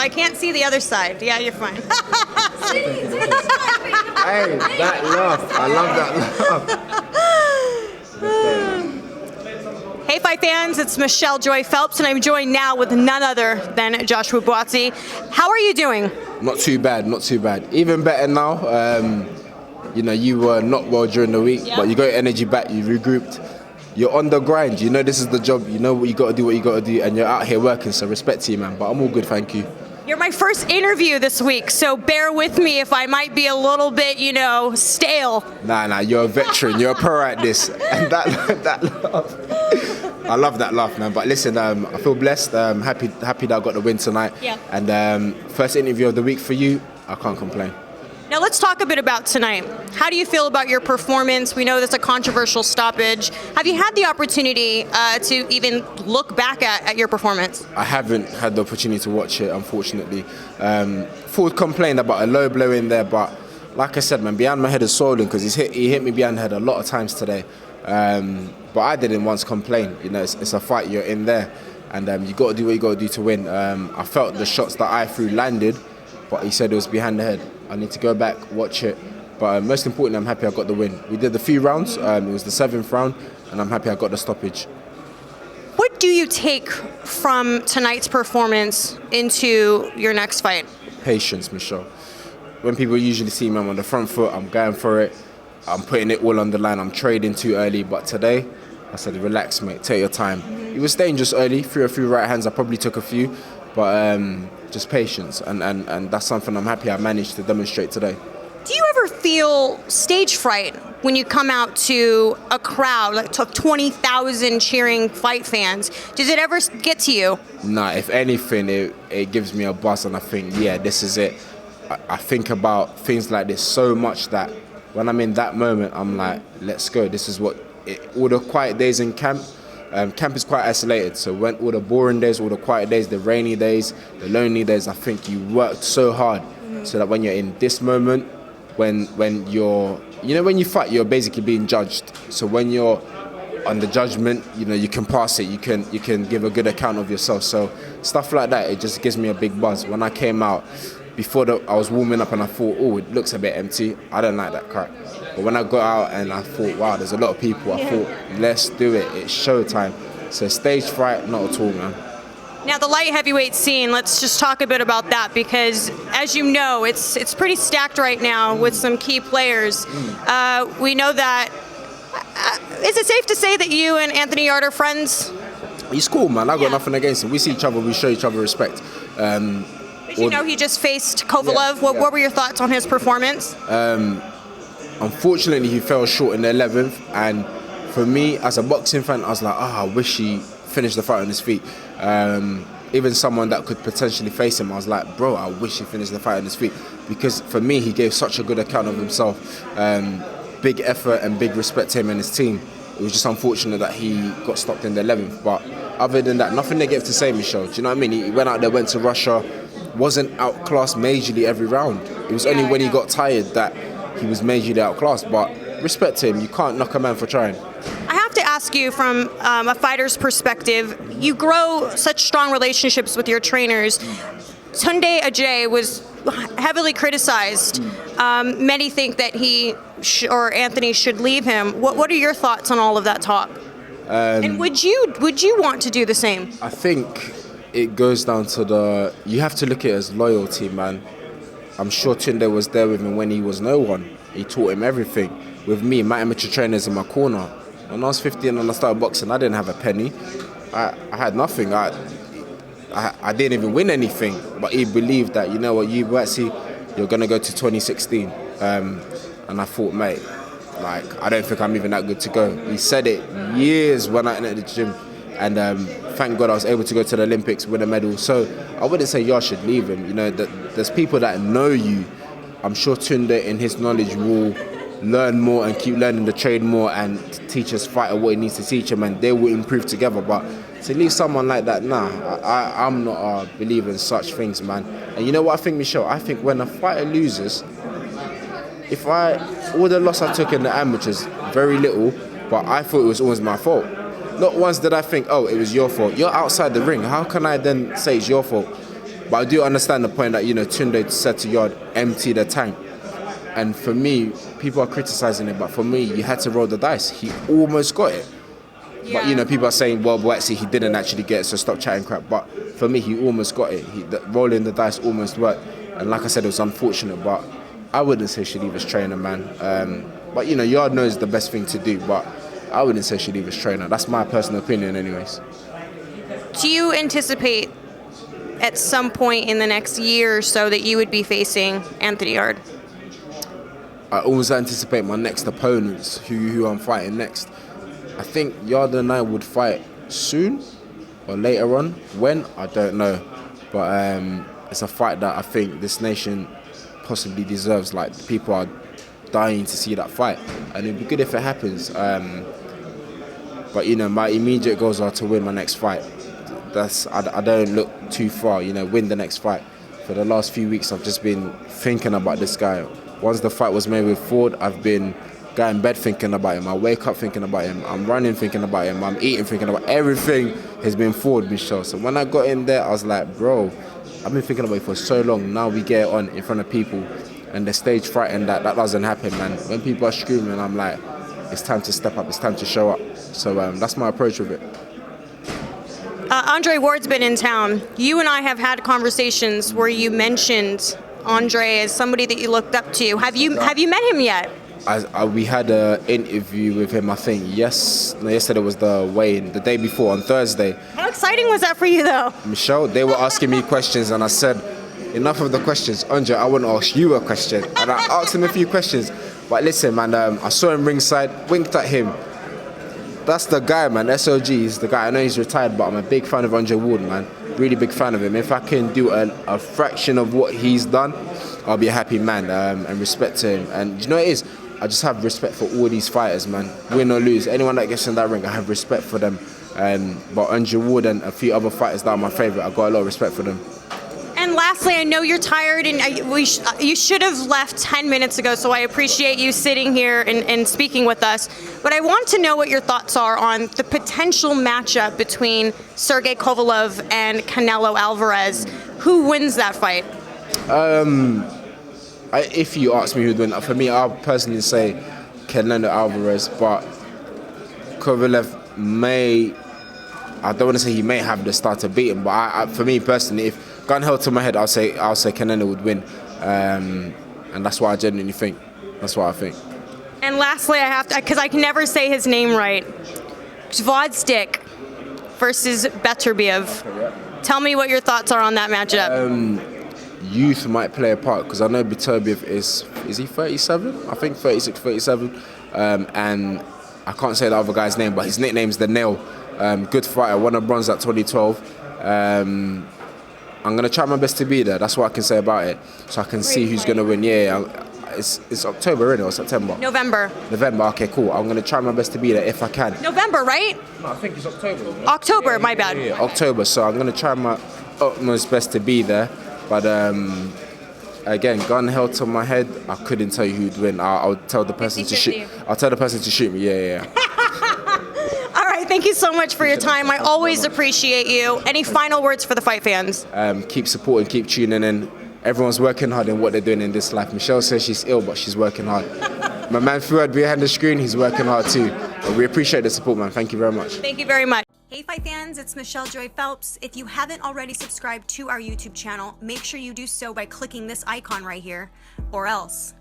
Well, I can't see the other side. Yeah, you're fine. Hey, that laugh. I love that laugh. Hey, Fight fans, it's Michelle Joy Phelps, and I'm joined now with none other than Joshua Buatsi. How are you doing? Not too bad, not too bad. Even better now. You were not well during the week, but you got your energy back, you regrouped. You're on the grind, you know this is the job, you know what you got to do, and you're out here working, so respect to you, man. But I'm all good, thank you. You're my first interview this week, so bear with me if I might be a little bit, stale. Nah, you're a veteran, you're a pro at this. And that laugh. I love that laugh, man. But listen, I feel blessed, happy that I got the win tonight. Yeah. And first interview of the week for you, I can't complain. Now let's talk a bit about tonight. How do you feel about your performance? We know there's a controversial stoppage. Have you had the opportunity to even look back at your performance? I haven't had the opportunity to watch it, unfortunately. Ford complained about a low blow in there, but like I said, man, behind my head is swollen because he hit me behind the head a lot of times today. But I didn't once complain. It's a fight, you're in there, and you got to do what you got to do to win. I felt the shots that I threw landed, but he said it was behind the head. I need to go back, watch it. But most importantly, I'm happy I got the win. We did the few rounds. It was the 7th round, and I'm happy I got the stoppage. What do you take from tonight's performance into your next fight? Patience, Michelle. When people usually see me, I'm on the front foot, I'm going for it. I'm putting it all on the line. I'm trading too early. But today, I said, relax, mate, take your time. It was dangerous early, threw a few right hands. I probably took a few. But just patience, and that's something I'm happy I managed to demonstrate today. Do you ever feel stage fright when you come out to a crowd, like to 20,000 cheering fight fans? Does it ever get to you? Nah, if anything, it gives me a buzz, and I think, yeah, this is it. I think about things like this so much that when I'm in that moment, I'm like, let's go. This is what all the quiet days in camp. Camp is quite isolated, so when all the boring days, all the quiet days, the rainy days, the lonely days, I think you worked so hard so that when you're in this moment, when you're, when you fight, you're basically being judged. So when you're on the judgment, you can pass it, you can give a good account of yourself. So stuff like that, it just gives me a big buzz. When I came out, I was warming up and I thought, oh, it looks a bit empty. I don't like that crap. But when I got out and I thought, wow, there's a lot of people, I thought, let's do it. It's showtime. So stage fright, not at all, man. Now the light heavyweight scene, let's just talk a bit about that because, as you know, it's pretty stacked right now with some key players. We know that. Is it safe to say that you and Anthony Yarde are friends? He's cool, man. I got nothing against him. We see each other, we show each other respect. He just faced Kovalev. What were your thoughts on his performance? Unfortunately, he fell short in the 11th, and for me, as a boxing fan, I was like, I wish he finished the fight on his feet. Even someone that could potentially face him, I was like, bro, I wish he finished the fight on his feet, because for me, he gave such a good account of himself. Big effort and big respect to him and his team. It was just unfortunate that he got stopped in the 11th, but other than that, nothing negative to say, Michelle. Do you know what I mean? He went out there, went to Russia, wasn't outclassed majorly every round. It was only when he got tired that he was majorly outclassed, but respect to him. You can't knock a man for trying. I have to ask you from a fighter's perspective, you grow such strong relationships with your trainers. Tunde Ajay was heavily criticized. Many think that he or Anthony should leave him. What are your thoughts on all of that talk? And would you want to do the same? I think it goes down to you have to look at it as loyalty, man. I'm sure Tunde was there with him when he was no one. He taught him everything. With me, my amateur trainers in my corner. When I was 15 and I started boxing, I didn't have a penny. I had nothing. I didn't even win anything. But he believed that, you Buatsi, you're going to go to 2016. And I thought, mate, I don't think I'm even that good to go. He said it years when I entered the gym. And thank God I was able to go to the Olympics, win a medal. So I wouldn't say y'all should leave him. There's people that know you. I'm sure Tunde, in his knowledge, will learn more and keep learning the trade more and teach his fighter what he needs to teach him, and they will improve together. But to leave someone like that, I'm not a believer in such things, man. And you know what I think, Michelle? I think when a fighter loses, all the loss I took in the amateurs, very little, but I thought it was always my fault. Not once did I think, oh, it was your fault. You're outside the ring. How can I then say it's your fault? But I do understand the point that, you know, Tunde said to Yarde, empty the tank. And for me, people are criticizing it, but for me, you had to roll the dice. He almost got it. But, you know, people are saying, well, Buatsi, he didn't actually get it, so stop chatting crap. But for me, he almost got it. Rolling the dice almost worked. And like I said, it was unfortunate, but I wouldn't say he should leave his trainer, man. But, you know, Yarde knows the best thing to do, but I wouldn't say he should leave his trainer. That's my personal opinion anyways. Do you anticipate at some point in the next year or so that you would be facing Anthony Yarde? I always anticipate my next opponents, who I'm fighting next. I think Yarde and I would fight soon or later on. When? I don't know. But it's a fight that I think this nation possibly deserves. Like, people are dying to see that fight. And it'd be good if it happens. But, you know, my immediate goals are to win my next fight. I don't look too far, you know, win the next fight. For the last few weeks, I've just been thinking about this guy. Once the fight was made with Ford, I've been going in bed thinking about him. I wake up thinking about him. I'm running thinking about him. I'm eating thinking about him. Everything has been Ford, Michelle. So when I got in there, I was like, bro, I've been thinking about it for so long. Now we get it on in front of people. And the stage fright and that doesn't happen, man. When people are screaming, I'm like, it's time to step up. It's time to show up. So that's my approach with it. Andre Ward's been in town. You and I have had conversations where you mentioned Andre as somebody that you looked up to. Have you met him yet? We had an interview with him, I think, yesterday was the weigh-in, the day before, on Thursday. How exciting was that for you, though? Michelle, they were asking me questions, and I said, enough of the questions. Andre, I want to ask you a question. And I asked him a few questions. But listen, man, I saw him ringside, winked at him. That's the guy, man. SOG is the guy. I know he's retired, but I'm a big fan of Andre Ward, man. Really big fan of him. If I can do a fraction of what he's done, I'll be a happy man, and respect to him. And you know what it is? I just have respect for all these fighters, man. Win or lose, anyone that gets in that ring, I have respect for them. But Andre Ward and a few other fighters that are my favourite, I've got a lot of respect for them. And lastly, I know you're tired, and you should have left 10 minutes ago, so I appreciate you sitting here and speaking with us. But I want to know what your thoughts are on the potential matchup between Sergey Kovalev and Canelo Alvarez. Who wins that fight? If you ask me who'd win, for me, I'll personally say Canelo Alvarez, but Kovalev may, I don't want to say he may have the start to beat him, but for me personally, if gun held to my head, I'll say Canelo would win, and that's what I genuinely think. That's what I think. And lastly, I have to, because I can never say his name right. Gvozdyk versus Beterbiev. Okay, yeah. Tell me what your thoughts are on that matchup. Youth might play a part, because I know Beterbiev is he 37? I think 36, 37, and I can't say the other guy's name, but his nickname's the Nail. Good fighter, won a bronze at 2012. I'm going to try my best to be there. That's what I can say about it. So I can see who's going to win. Yeah, it's October, isn't it, or September? November. November, okay, cool. I'm going to try my best to be there if I can. November, right? No, I think it's October. October, my bad. Yeah, October. So I'm going to try my utmost best to be there. But again, gun held to my head, I couldn't tell you who'd win. I'll tell the person 50-50. to shoot. I'll tell the person to shoot me. Yeah. All right, thank you so much for your time. I always appreciate you. Any final words for the fight fans? Keep supporting, keep tuning in. Everyone's working hard in what they're doing in this life. Michelle says she's ill, but she's working hard. My man Fuad behind the screen, he's working hard too. But we appreciate the support, man. Thank you very much. Thank you very much. Hey fight fans, it's Michelle Joy Phelps. If you haven't already subscribed to our YouTube channel, make sure you do so by clicking this icon right here, or else